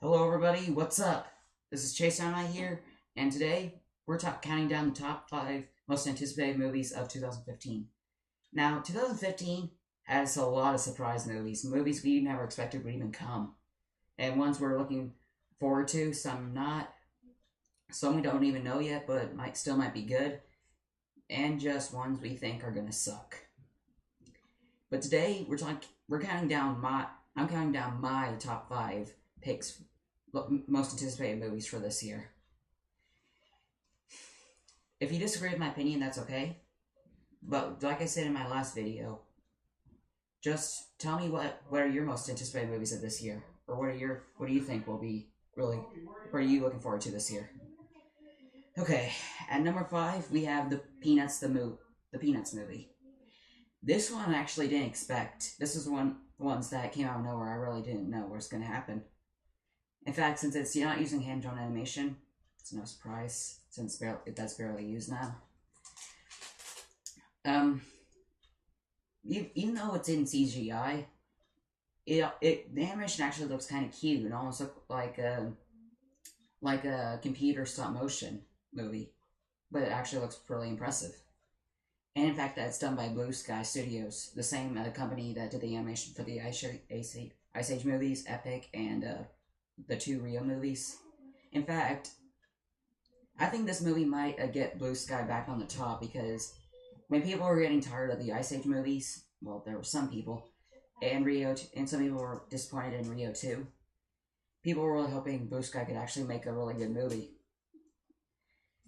Hello everybody, what's up? This is Chase Eye here, and today we're counting down the top 5 most anticipated movies of 2015. Now, 2015 has a lot of surprise movies we never expected would even come, and ones we're looking forward to, some not, some we don't even know yet, but might be good, and just ones we think are gonna suck. But today we're counting down I'm counting down my top 5 picks most anticipated movies for this year. If you disagree with my opinion, that's okay. But like I said in my last video, just tell me what are your most anticipated movies of this year, or what do you think will be really, what are you looking forward to this year? Okay, at number 5 we have the Peanuts movie. This one I actually didn't expect. This is one ones that came out of nowhere. I really didn't know what's going to happen. In fact, since it's not using hand-drawn animation, it's no surprise, since that's barely used now. Even though it's in CGI, the animation actually looks kind of cute and almost look like a computer stop motion movie, but it actually looks really impressive. And in fact, that's done by Blue Sky Studios, the same company that did the animation for the Ice Age movies, Epic, and the 2 Rio movies. In fact, I think this movie might get Blue Sky back on the top, because when people were getting tired of the Ice Age movies, well, there were some people, and some people were disappointed in Rio 2. People were really hoping Blue Sky could actually make a really good movie.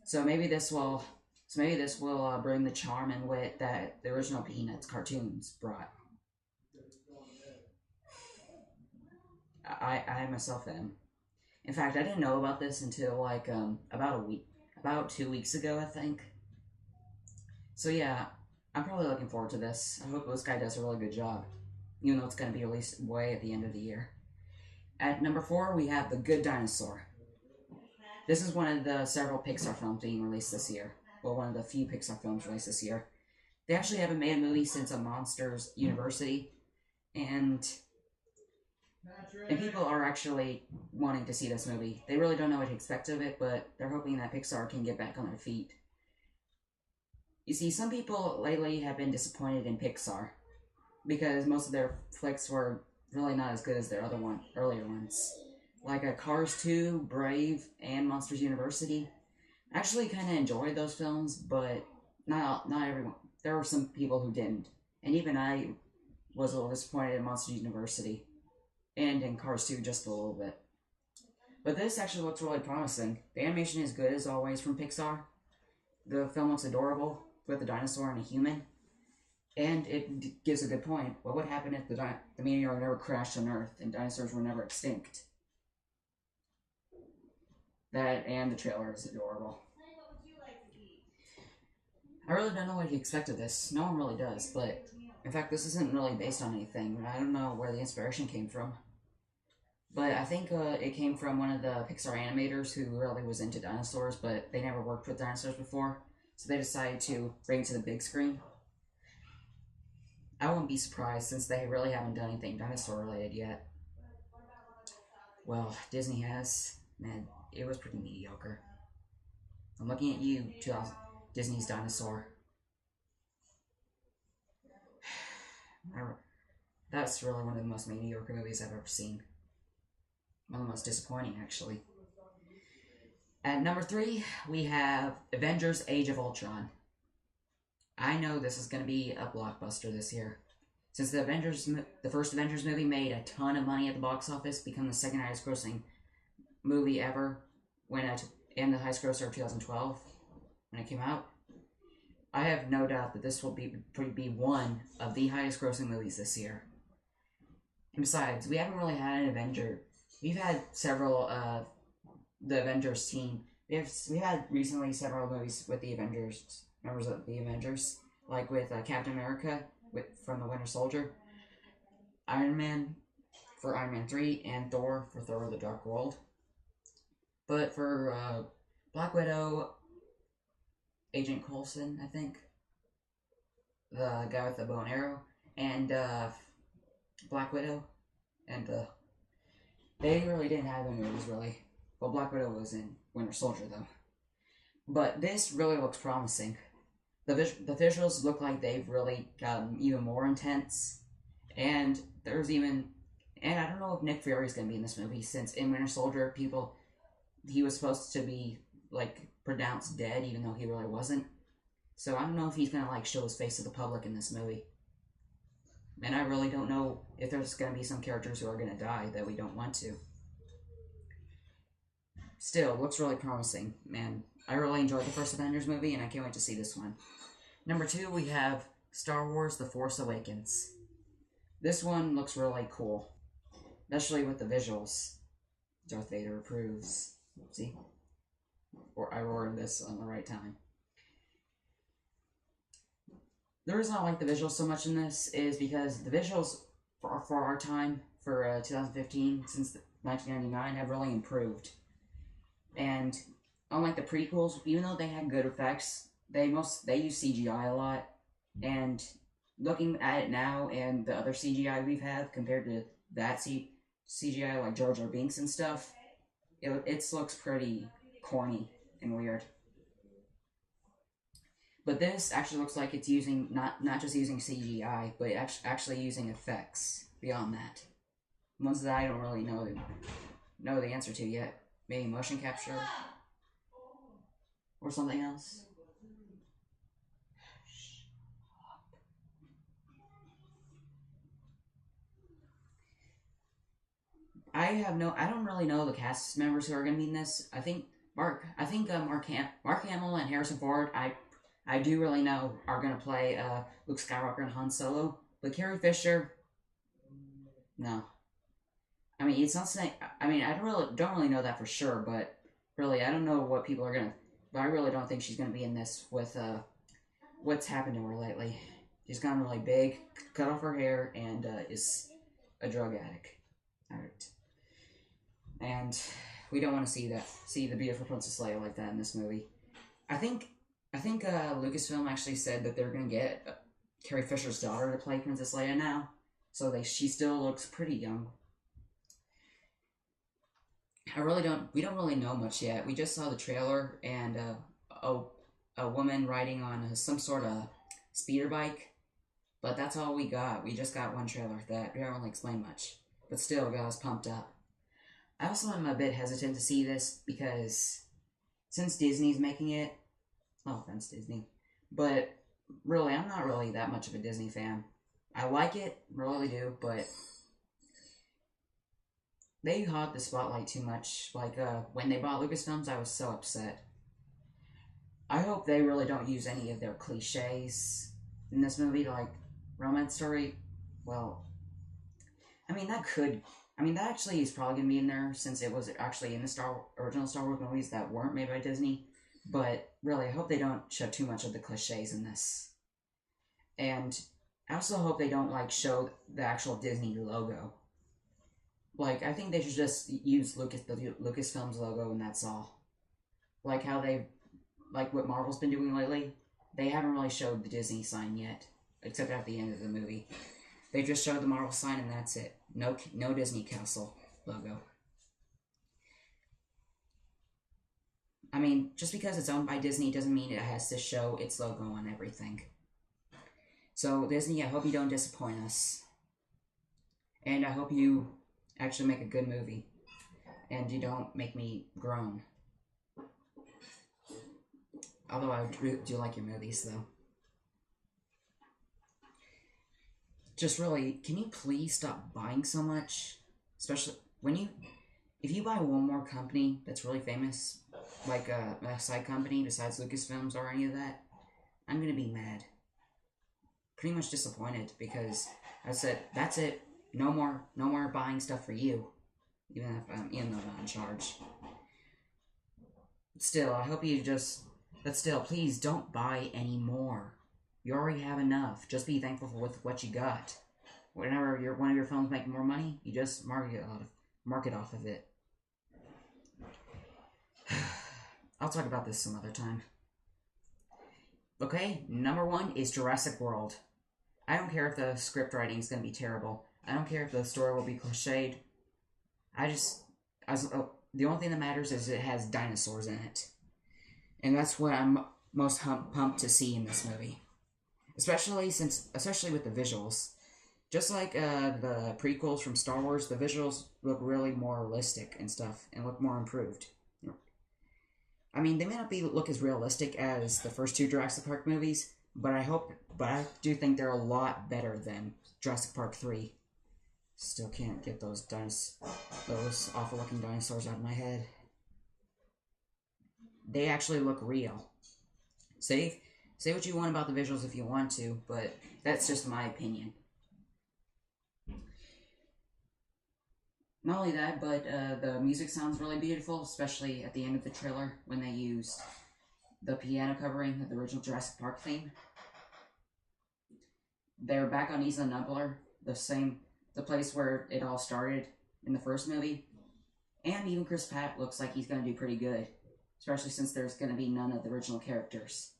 So maybe this will bring the charm and wit that the original Peanuts cartoons brought. I myself am. In fact, I didn't know about this until about 2 weeks ago, I think. So yeah, I'm probably looking forward to this. I hope this guy does a really good job, even though it's going to be released way at the end of the year. At number 4, we have The Good Dinosaur. This is one of the several Pixar films being released this year. Well, one of the few Pixar films released this year. They actually haven't made a movie since A Monsters University, and people are actually wanting to see this movie. They really don't know what to expect of it, but they're hoping that Pixar can get back on their feet. You see, some people lately have been disappointed in Pixar, because most of their flicks were really not as good as their earlier ones. Like Cars 2, Brave, and Monsters University. I actually kind of enjoyed those films, but not everyone. There were some people who didn't. And even I was a little disappointed in Monsters University. And in Cars 2 just a little bit. But this actually looks really promising. The animation is good as always from Pixar. The film looks adorable, with a dinosaur and a human. And it gives a good point. What would happen if the meteor never crashed on Earth and dinosaurs were never extinct? That and the trailer is adorable. I really don't know what to expect of this. No one really does, but in fact, this isn't really based on anything. I don't know where the inspiration came from. But I think it came from one of the Pixar animators who really was into dinosaurs, but they never worked with dinosaurs before, so they decided to bring it to the big screen. I wouldn't be surprised, since they really haven't done anything dinosaur related yet. Well, Disney has. Man, it was pretty mediocre. I'm looking at you, Disney's Dinosaur. That's really one of the most mediocre movies I've ever seen. One of the most disappointing, actually. At number 3, we have Avengers: Age of Ultron. I know this is going to be a blockbuster this year. Since the first Avengers movie made a ton of money at the box office, become the second highest grossing movie ever, and the highest grosser of 2012 when it came out. I have no doubt that this will be one of the highest grossing movies this year. And besides, we haven't really had an Avenger. We've had several the Avengers team. We had recently several movies with the Avengers, members of the Avengers, like with Captain America from the Winter Soldier, Iron Man for Iron Man 3, and Thor for Thor: The Dark World. But for Black Widow, Agent Coulson, I think, the guy with the bow and arrow, and Black Widow, and They really didn't have any movies, really. Well, Black Widow was in Winter Soldier, though. But this really looks promising. The visuals look like they've really gotten even more intense. And there's even... And I don't know if Nick Fury's going to be in this movie, since in Winter Soldier, he was supposed to be, like, pronounced dead, even though he really wasn't. So I don't know if he's going to, like, show his face to the public in this movie. And I really don't know if there's going to be some characters who are going to die that we don't want to. Still, looks really promising, man. I really enjoyed the first Avengers movie, and I can't wait to see this one. Number 2, we have Star Wars The Force Awakens. This one looks really cool, especially with the visuals. Darth Vader approves. See? Or I ordered this on the right time. The reason I like the visuals so much in this is because the visuals for our time, for 2015, since 1999, have really improved. And unlike the prequels, even though they had good effects, they use CGI a lot. And looking at it now and the other CGI we've had compared to that CGI like Jar Jar Binks and stuff, it looks pretty corny and weird. But this actually looks like it's using not just using CGI, but actually using effects beyond that. Ones that I don't really know the answer to yet. Maybe motion capture or something else. I don't really know the cast members who are going to be in this. I think Mark Hamill and Harrison Ford, I do really know are going to play Luke Skywalker and Han Solo. But Carrie Fisher, no. I mean, it's not saying. I mean, I don't really know that for sure, but really, I don't know what people are gonna. But I really don't think she's gonna be in this with what's happened to her lately. She's gotten really big, cut off her hair, and is a drug addict. Alright. And we don't want to see the beautiful Princess Leia like that in this movie. I think Lucasfilm actually said that they're gonna get Carrie Fisher's daughter to play Princess Leia now, so she still looks pretty young. We don't really know much yet. We just saw the trailer and a woman riding on some sort of speeder bike, but that's all we got. We just got one trailer that we don't really explain much, but still got us pumped up. I also am a bit hesitant to see this because since Disney's making it, no offense Disney, but really I'm not really that much of a Disney fan. I like it, really do, but they hog the spotlight too much. Like, when they bought Lucasfilms, I was so upset. I hope they really don't use any of their cliches in this movie, like romance story. Well, I mean, that actually is probably going to be in there since it was actually in the original Star Wars movies that weren't made by Disney. But really, I hope they don't show too much of the cliches in this. And I also hope they don't, like, show the actual Disney logo. Like, I think they should just use the Lucasfilms logo and that's all. Like what Marvel's been doing lately. They haven't really showed the Disney sign yet, except at the end of the movie. They just showed the Marvel sign and that's it. No Disney Castle logo. I mean, just because it's owned by Disney doesn't mean it has to show its logo on everything. So, Disney, I hope you don't disappoint us. And I hope you actually make a good movie. And you don't make me groan. Although I do like your movies, though. Just really, can you please stop buying so much? Especially if you buy one more company that's really famous, like a side company besides Lucasfilms or any of that, I'm gonna be mad. Pretty much disappointed because I said, that's it. No more buying stuff for you, even though I'm not in charge. Still, I hope you but still, please don't buy any more. You already have enough. Just be thankful with what you got. Whenever one of your films making more money, you just mark it off of it. I'll talk about this some other time. Okay, number 1 is Jurassic World. I don't care if the script writing is going to be terrible. I don't care if the story will be cliched. the only thing that matters is it has dinosaurs in it, and that's what I'm most pumped to see in this movie, especially with the visuals. Just like the prequels from Star Wars, the visuals look really more realistic and stuff, and look more improved. I mean, they may not look as realistic as the first two Jurassic Park movies, but I do think they're a lot better than Jurassic Park 3. Still can't get those awful looking dinosaurs out of my head. They actually look real. Say what you want about the visuals if you want to, but that's just my opinion. Not only that, but the music sounds really beautiful, especially at the end of the trailer when they used the piano covering of the original Jurassic Park theme. They're back on Isla Nublar, the place where it all started in the first movie. And even Chris Pratt looks like he's going to do pretty good, especially since there's going to be none of the original characters.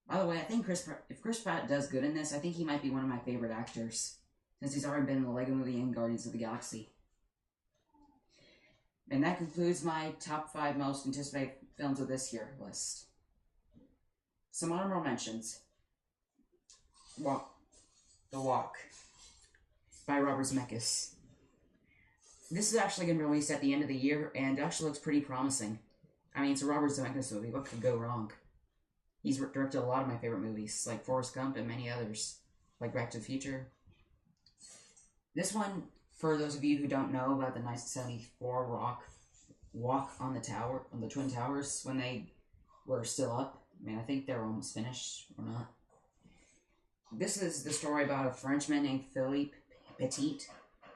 By the way, I think if Chris Pratt does good in this, I think he might be one of my favorite actors, since he's already been in the Lego Movie and Guardians of the Galaxy. And that concludes my top 5 most anticipated films of this year list. Some honorable mentions. The Walk by Robert Zemeckis. This is actually going to be released at the end of the year, and it actually looks pretty promising. I mean, it's a Robert Zemeckis movie. What could go wrong? He's directed a lot of my favorite movies, like Forrest Gump and many others, like Back to the Future. This one, for those of you who don't know about the 1974 walk on the Twin Towers when they were still up. I mean, I think they were almost finished, or not. This is the story about a Frenchman named Philippe Petit,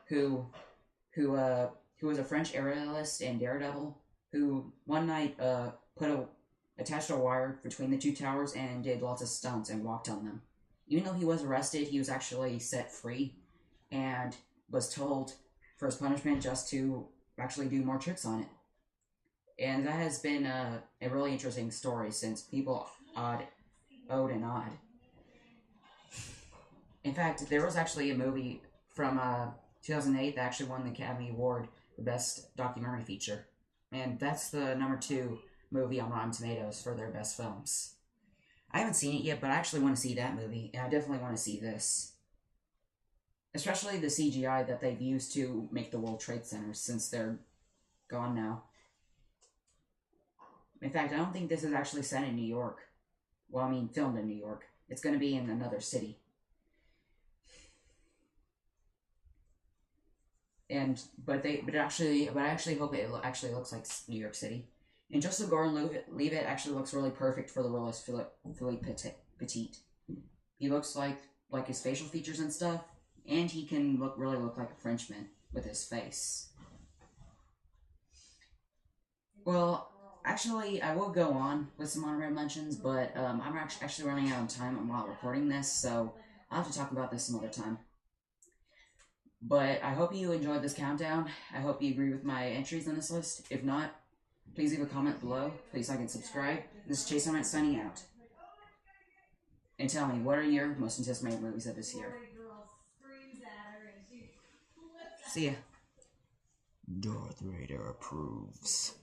who was a French aerialist and daredevil, who one night attached a wire between the two towers and did lots of stunts and walked on them. Even though he was arrested, he was actually set free and was told for his punishment just to actually do more tricks on it. And that has been a really interesting story since people owed and odd. In fact, there was actually a movie from 2008 that actually won the Academy Award for Best Documentary Feature. And that's the number 2 movie on Rotten Tomatoes for their best films. I haven't seen it yet, but I actually want to see that movie, and I definitely want to see this. Especially the CGI that they've used to make the World Trade Center, since they're gone now. In fact, I don't think this is actually set in New York. Well, I mean, filmed in New York. It's going to be in another city. But I actually hope it actually looks like New York City. And Joseph Gordon-Levitt actually looks really perfect for the role as Philippe Petit. He looks like his facial features and stuff, and he can really look like a Frenchman with his face. Well, actually, I will go on with some honorable mentions, but I'm actually running out of time while recording this, so I'll have to talk about this some other time. But I hope you enjoyed this countdown. I hope you agree with my entries on this list. If not, please leave a comment below. Please like and subscribe. This is Chase Knight signing out. And tell me, what are your most anticipated movies of this year? See ya. Darth Vader approves.